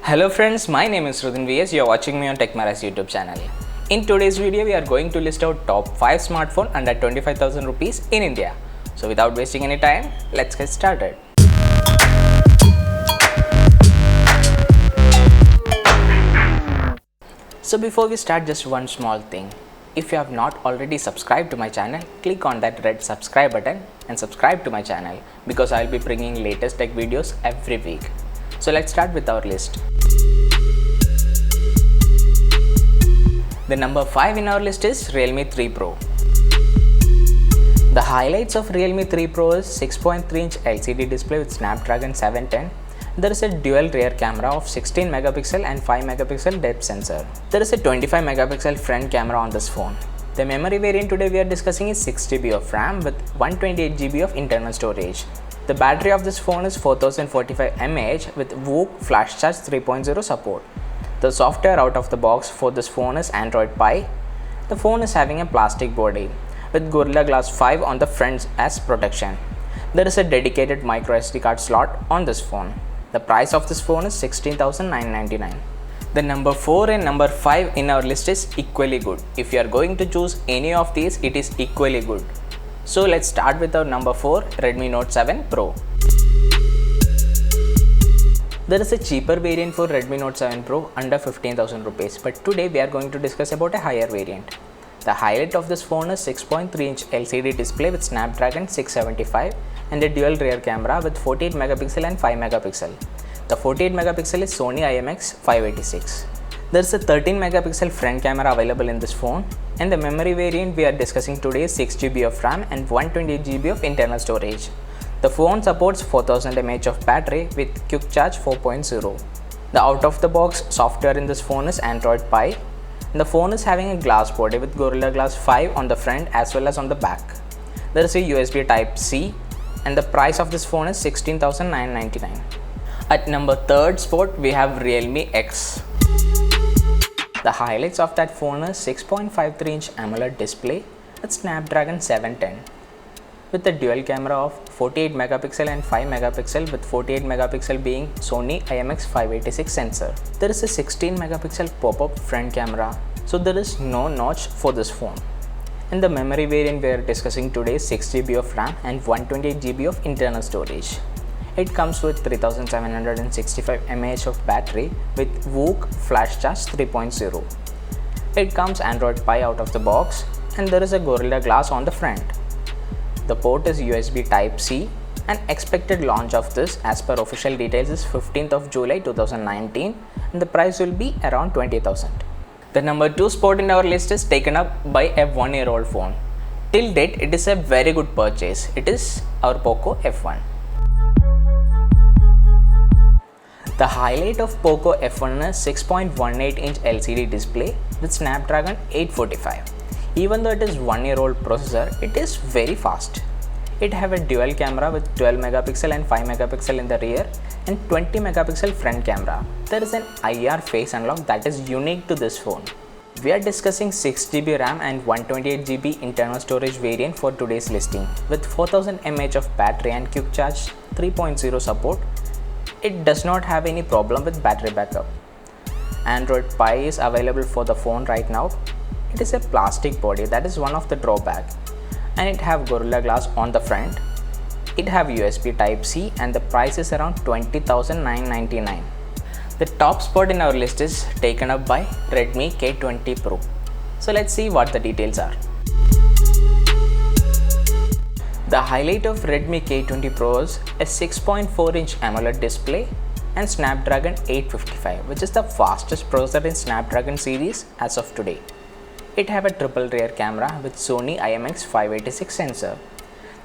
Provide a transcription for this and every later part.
Hello friends, my name is Rs.25000. You are watching me on TechMerize YouTube channel. In today's video, we are going to list out top 5 smartphone under 25,000 rupees in India. So without wasting any time, let's get started. So before we start, just one small thing. If you have not already subscribed to my channel, click on that red subscribe button and subscribe to my channel because I will be bringing latest tech videos every week. So let's start with our list. The number 5 in our list is Realme 3 Pro. The highlights of Realme 3 Pro is 6.3-inch LCD display with Snapdragon 710. There is a dual rear camera of 16 megapixel and 5 megapixel depth sensor. There is a 25 megapixel front camera on this phone. The memory variant today we are discussing is 6GB of RAM with 128GB of internal storage. The battery of this phone is 4045 mAh with VOOC Flash Charge 3.0 support. The software out of the box for this phone is Android Pie. The phone is having a plastic body with Gorilla Glass 5 on the front as protection. There is a dedicated microSD card slot on this phone. The price of this phone is 16,999. The number 4 and number 5 in our list is equally good. If you are going to choose any of these, it is equally good. So let's start with our number 4, Redmi Note 7 Pro. There is a cheaper variant for Redmi Note 7 Pro under 15,000 rupees, but today we are going to discuss about a higher variant. The highlight of this phone is 6.3-inch LCD display with Snapdragon 675 and a dual rear camera with 48 megapixel and 5 megapixel. The 48 megapixel is Sony IMX586. There is a 13 megapixel front camera available in this phone, and the memory variant we are discussing today is 6GB of RAM and 128GB of internal storage. The phone supports 4000 mAh of battery with Quick Charge 4.0. The out-of-the-box software in this phone is Android Pie. The phone is having a glass body with Gorilla Glass 5 on the front as well as on the back. There is a USB Type-C and the price of this phone is 16,999. At number 3rd spot, we have Realme X. The highlights of that phone is 6.53-inch AMOLED display with Snapdragon 710 with a dual camera of 48 megapixel and 5 megapixel with 48 megapixel being Sony IMX586 sensor. There is a 16 megapixel pop-up front camera, so there is no notch for this phone. And the memory variant we are discussing today is 6GB of RAM and 128GB of internal storage. It comes with 3765 mAh of battery with VOOC Flash Charge 3.0. It comes Android Pie out of the box and there is a Gorilla Glass on the front. The port is USB Type-C and expected launch of this as per official details is 15th of July 2019 and the price will be around 20,000. The number 2 spot in our list is taken up by a 1-year-old phone. Till date, it is a very good purchase. It is our Poco F1. The highlight of Poco F1 is 6.18-inch LCD display with Snapdragon 845. Even though it is 1-year-old processor, it is very fast. It have a dual camera with 12 megapixel and 5 megapixel in the rear and 20 megapixel front camera. There is an IR face unlock that is unique to this phone. We are discussing 6GB RAM and 128GB internal storage variant for today's listing with 4000 mAh of battery and Quick Charge 3.0 support. It does not have any problem with battery backup. Android Pie is available for the phone right now. It is a plastic body, that is one of the drawback, and it have Gorilla Glass on the front. It have USB Type-C and the price is around 20,999. The top spot in our list is taken up by Redmi K20 Pro. So let's see what the details are. The highlight of Redmi K20 Pro is a 6.4-inch AMOLED display and Snapdragon 855, which is the fastest processor in Snapdragon series as of today. It have a triple rear camera with Sony IMX586 sensor.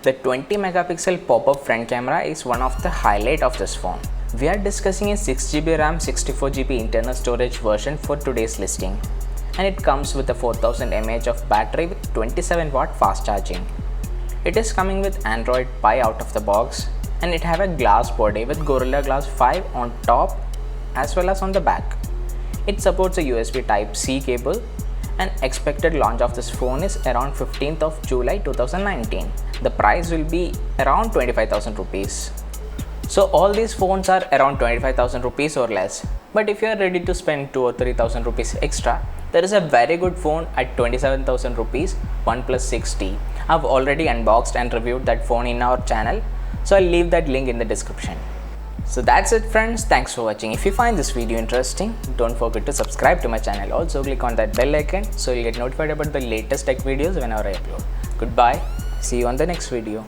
The 20 megapixel pop-up front camera is one of the highlight of this phone. We are discussing a 6GB RAM 64GB internal storage version for today's listing, and it comes with a 4000 mAh of battery with 27 watt fast charging. It is coming with Android Pie out of the box and it have a glass body with Gorilla Glass 5 on top as well as on the back. It supports a USB Type-C cable and expected launch of this phone is around 15th of July 2019. The price will be around 25,000 rupees. So all these phones are around 25,000 rupees or less. But if you are ready to spend 2 or 3,000 rupees extra, there is a very good phone at 27,000 rupees, OnePlus 6T. I've already unboxed and reviewed that phone in our channel, so I'll leave that link in the description. So that's it friends, thanks for watching. If you find this video interesting, don't forget to subscribe to my channel. Also click on that bell icon so you'll get notified about the latest tech videos whenever I upload. Goodbye, see you on the next video.